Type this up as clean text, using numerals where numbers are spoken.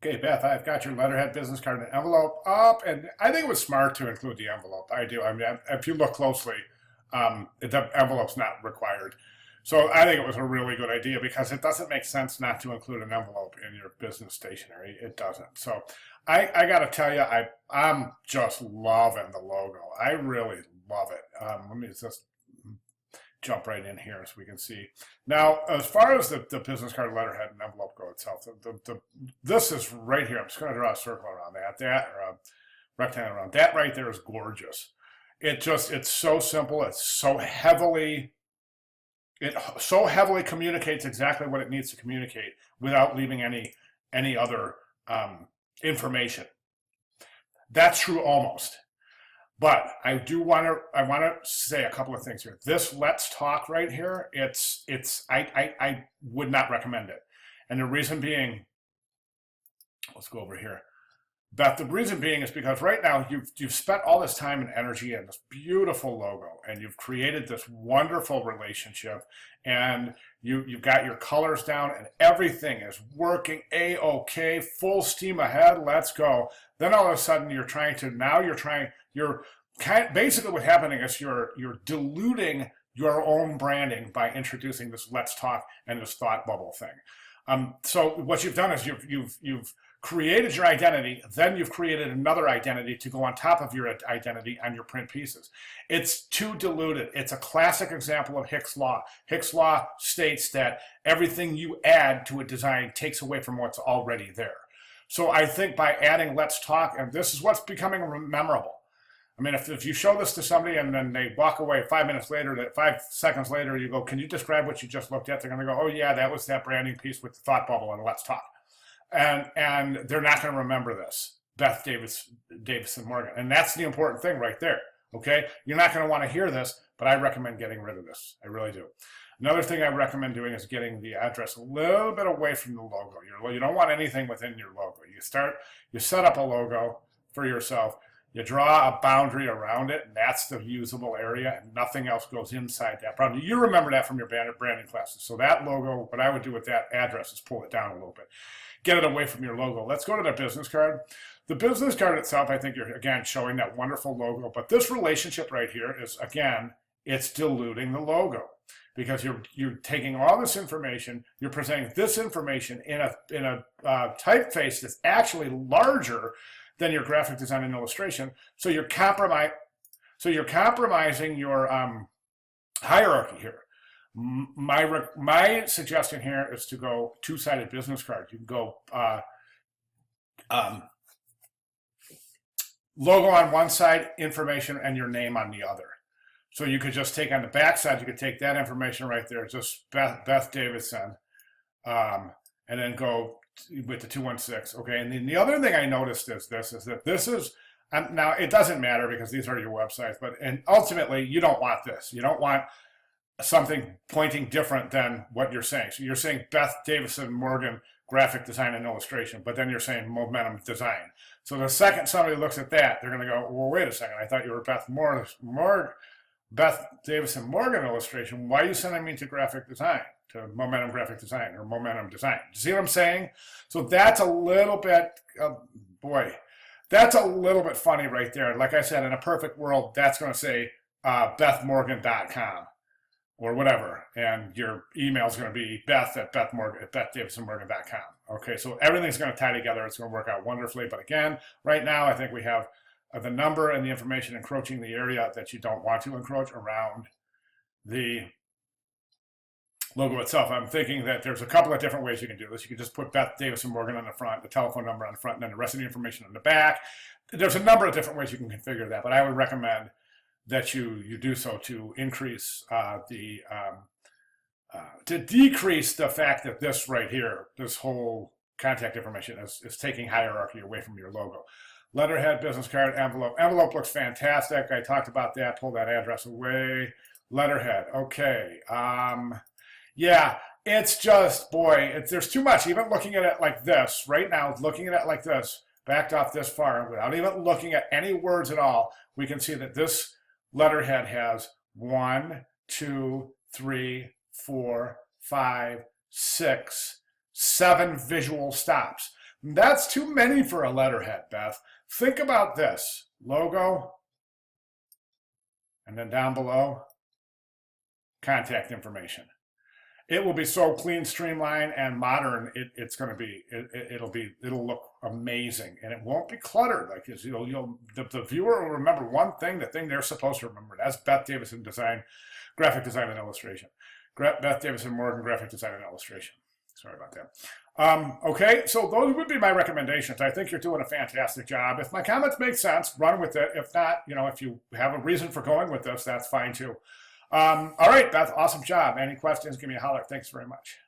Okay, Beth, I've got your letterhead, business card, and envelope up, and I think it was smart to include the envelope. I do. I mean, if you look closely, the envelope's not required. So I think it was a really good idea because it doesn't make sense not to include an envelope in your business stationery. It doesn't. So I got to tell you, I'm just loving the logo. I really love it. Let me just jump right in here so we can see. Now, as far as the business card letterhead and envelope go itself, this is right here. I'm just going to draw a circle around that or a rectangle around that right there is gorgeous. It's so simple. It so heavily communicates exactly what it needs to communicate without leaving any other information. That's true almost. But I want to say a couple of things here. This Let's Talk right here, I would not recommend it. And the reason being, let's go over here. Beth, the reason being is because right now you've spent all this time and energy in this beautiful logo, and you've created this wonderful relationship, and you've got your colors down, and everything is working a-okay, full steam ahead, let's go. Then all of a sudden basically what's happening is you're diluting your own branding by introducing this Let's Talk and this thought bubble thing. So what you've done is you've created your identity, then you've created another identity to go on top of your identity on your print pieces. It's too diluted. It's a classic example of Hick's Law. Hick's Law states that everything you add to a design takes away from what's already there. So I think by adding Let's Talk, and this is what's becoming memorable. I mean, if you show this to somebody and then they walk away 5 seconds later, you go, can you describe what you just looked at? They're going to go, oh yeah, that was that branding piece with the thought bubble and Let's Talk. And they're not going to remember this, Beth Davidson Morgan. And that's the important thing right there, okay? You're not going to want to hear this, but I recommend getting rid of this. I really do. Another thing I recommend doing is getting the address a little bit away from the logo. You don't want anything within your logo. You set up a logo for yourself. You draw a boundary around it, and that's the usable area, and nothing else goes inside that boundary. You remember that from your branding classes. So that logo, what I would do with that address is pull it down a little bit. Get it away from your logo. Let's go to the business card. The business card itself, I think you're, again, showing that wonderful logo. But this relationship right here is, again, it's diluting the logo. Because you're taking all this information, you're presenting this information in a typeface that's actually larger than your graphic design and illustration. So you're compromising your hierarchy here. My suggestion here is to go two-sided business card. You can go logo on one side, information, and your name on the other. So you could just take on the back side, you could take that information right there, just Beth Davidson, and then go with the 216. Okay, and then the other thing I noticed is that this is, now it doesn't matter because these are your websites, and ultimately you don't want this. You don't want something pointing different than what you're saying. So you're saying Beth Davidson Morgan graphic design and illustration, but then you're saying momentum design. So the second somebody looks at that, they're going to go, well, wait a second, I thought you were Beth Davidson Morgan illustration. Why are you sending me to graphic design, to momentum graphic design or momentum design? You see what I'm saying? So that's a little bit, that's a little bit funny right there. Like I said, in a perfect world, that's going to say bethmorgan.com or whatever. And your email is going to be beth@bethdavidsonmorgan.com. Okay, so everything's going to tie together. It's going to work out wonderfully. But again, right now, I think we have the number and the information encroaching the area that you don't want to encroach around the logo itself. I'm thinking that there's a couple of different ways you can do this. You can just put Beth Davidson Morgan on the front, the telephone number on the front, and then the rest of the information on the back. There's a number of different ways you can configure that, but I would recommend that you do so to increase to decrease the fact that this right here, this whole contact information is taking hierarchy away from your logo. Letterhead, business card, envelope. Envelope looks fantastic. I talked about that. Pull that address away. Letterhead. Okay. Yeah, it's just, there's too much. Even looking at it like this, right now, looking at it like this, backed off this far, without even looking at any words at all, we can see that this letterhead has 1, 2, 3, 4, 5, 6, 7 visual stops. That's too many for a letterhead, Beth. Think about this. Logo, and then down below, contact information. It will be so clean, streamlined, and modern. It's going to be. It'll look amazing, and it won't be cluttered. Like the viewer will remember one thing, the thing they're supposed to remember. That's Beth Davison Design, Graphic Design and Illustration. Beth Davison Morgan, Graphic Design and Illustration. Sorry about that. Okay, so those would be my recommendations. I think you're doing a fantastic job. If my comments make sense, run with it. If not, if you have a reason for going with this, that's fine too. All right, Beth, awesome job. Any questions, give me a holler. Thanks very much.